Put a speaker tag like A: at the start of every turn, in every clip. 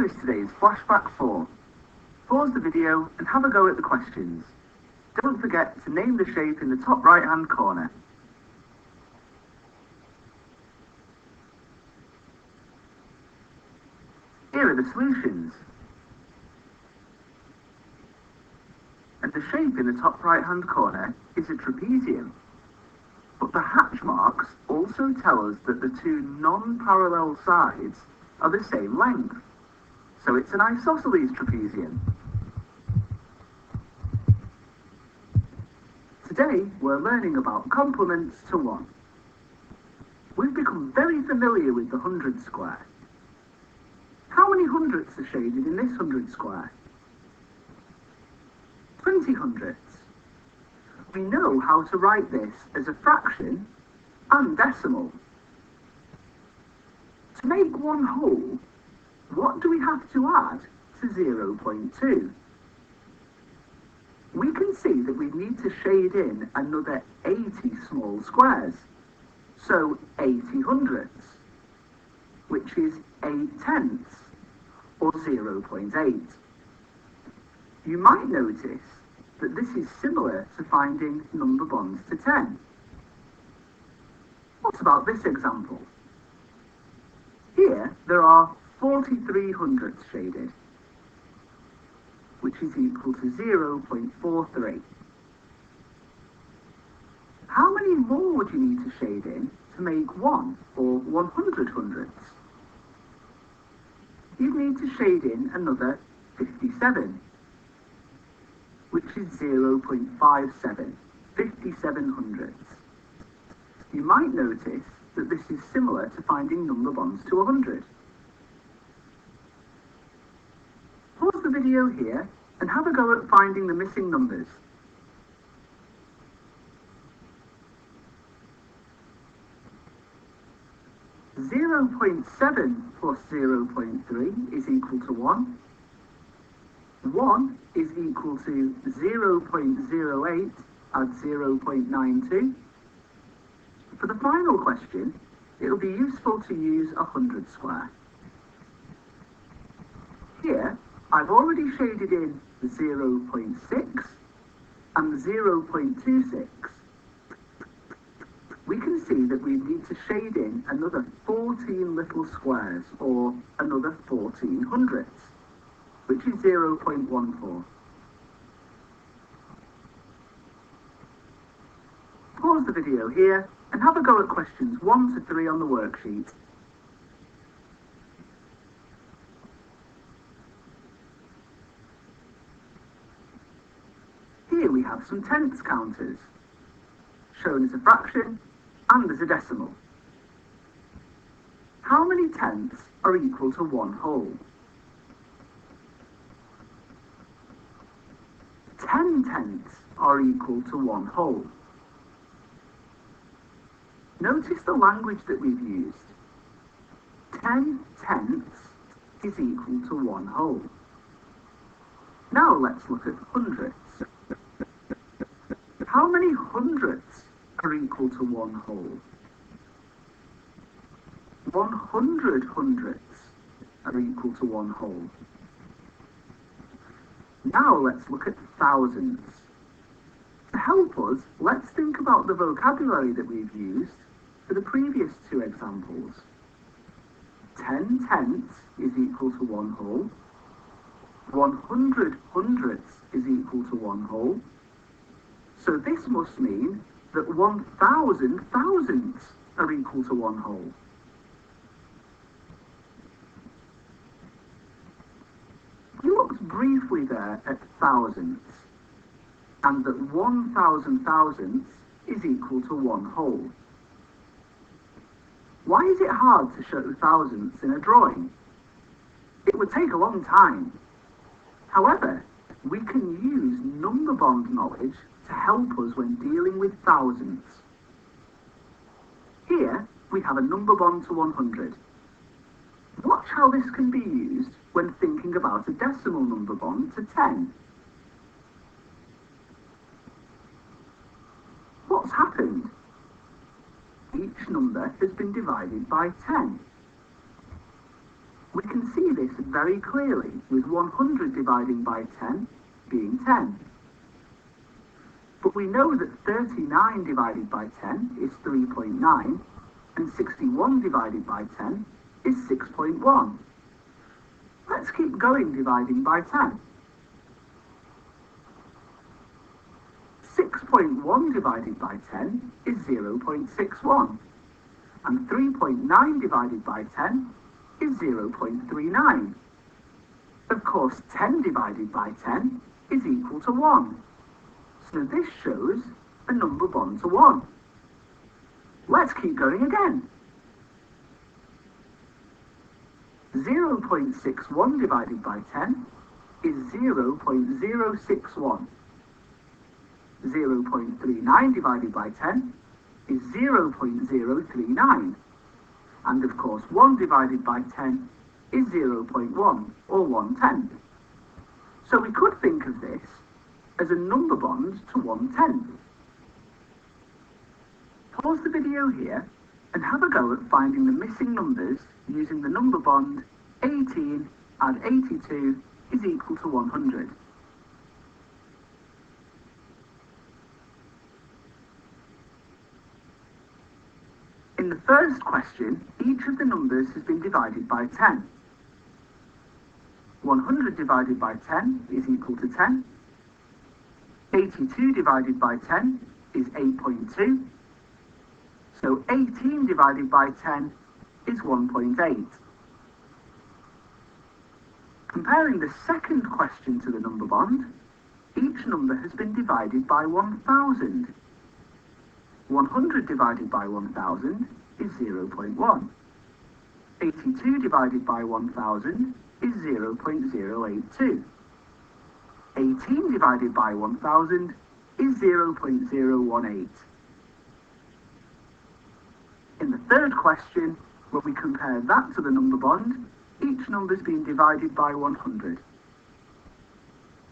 A: is today's Flashback 4. Pause the video and have a go at the questions. Don't forget to name the shape in the top right hand corner. Here are the solutions. And the shape in the top right hand corner is a trapezium. But the hatch marks also tell us that the two non-parallel sides are the same length. So it's an isosceles trapezium. Today we're learning about complements to 1. We've become very familiar with the 100 square. How many hundredths are shaded in this 100 square? 20 hundredths. We know how to write this as a fraction and decimal. To make one whole, what do we have to add to 0.2? We can see that we need to shade in another 80 small squares, so 80 hundredths, which is 8/10, or 0.8. You might notice that this is similar to finding number bonds to 10. What about this example? Here there are 43 hundredths shaded, which is equal to 0.43. How many more would you need to shade in to make 1 or 100 hundredths? You'd need to shade in another 57, which is 0.57, 57 hundredths. You might notice that this is similar to finding number bonds to 100. Pause the video here and have a go at finding the missing numbers. .7 plus 0.3 is equal to 1. 1 is equal to 0.08 add 0.92. For the final question, it will be useful to use a 100 square. Here, I've already shaded in 0.6 and 0.26. We can see that we need to shade in another 14 little squares, or another 14 hundredths, which is 0.14. Pause the video here and have a go at questions 1 to 3 on the worksheet. Here we have some tenths counters, shown as a fraction and as a decimal. How many tenths are equal to 1 whole? 10 tenths are equal to 1 whole. Notice the language that we've used. 10 tenths is equal to 1 whole. Now let's look at hundredths. How many hundredths are equal to 1 whole? 100 hundredths are equal to 1 whole. Now let's look at thousands. To help us, let's think about the vocabulary that we've used for the previous 2 examples. 10 tenths is equal to 1 whole. 100 hundredths is equal to 1 whole. So this must mean that 1,000 thousandths are equal to 1 whole. We looked briefly there at thousandths, and that 1,000 thousandths is equal to 1 whole. Why is it hard to show thousandths in a drawing? It would take a long time. However, we can use number bond knowledge to help us when dealing with thousandths. Here, we have a number bond to 100. Watch how this can be used when thinking about a decimal number bond to 10. What's happened? Each number has been divided by 10. We can see this very clearly with 100 dividing by 10 being 10. But we know that 39 divided by 10 is 3.9 and 61 divided by 10 is 6.1. Let's keep going dividing by 10. 6.1 divided by 10 is 0.61 and 3.9 divided by 10 is 0.39. Of course, 10 divided by 10 is equal to 1. So this shows a number bond to 1. Let's keep going again. 0.61 divided by 10 is 0.061. 0.39 divided by 10 is 0.039. And of course, 1 divided by 10 is 0.1, or 1/10. So we could think of this as a number bond to 1/10. Pause the video here and have a go at finding the missing numbers using the number bond 18 add 82 is equal to 100. In the first question, each of the numbers has been divided by 10. 100 divided by 10 is equal to 10. 82 divided by 10 is 8.2. So 18 divided by 10 is 1.8. Comparing the second question to the number bond, each number has been divided by 1,000. 100 divided by 1,000 is 0.1. 82 divided by 1,000 is 0.082. 18 divided by 1,000 is 0.018. In the third question, when we compare that to the number bond, each number is being divided by 100.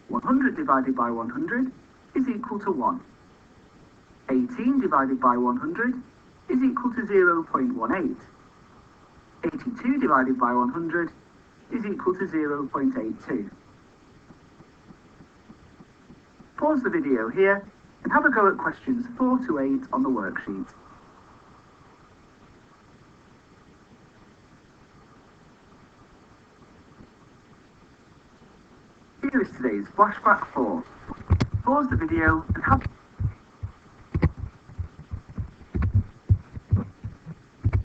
A: 100 divided by 100 is equal to 1. 18 divided by 100 is equal to 0.18. 82 divided by 100 is equal to 0.82. Pause the video here and have a go at questions 4 to 8 on the worksheet. Here is today's flashback 4. Pause the video and have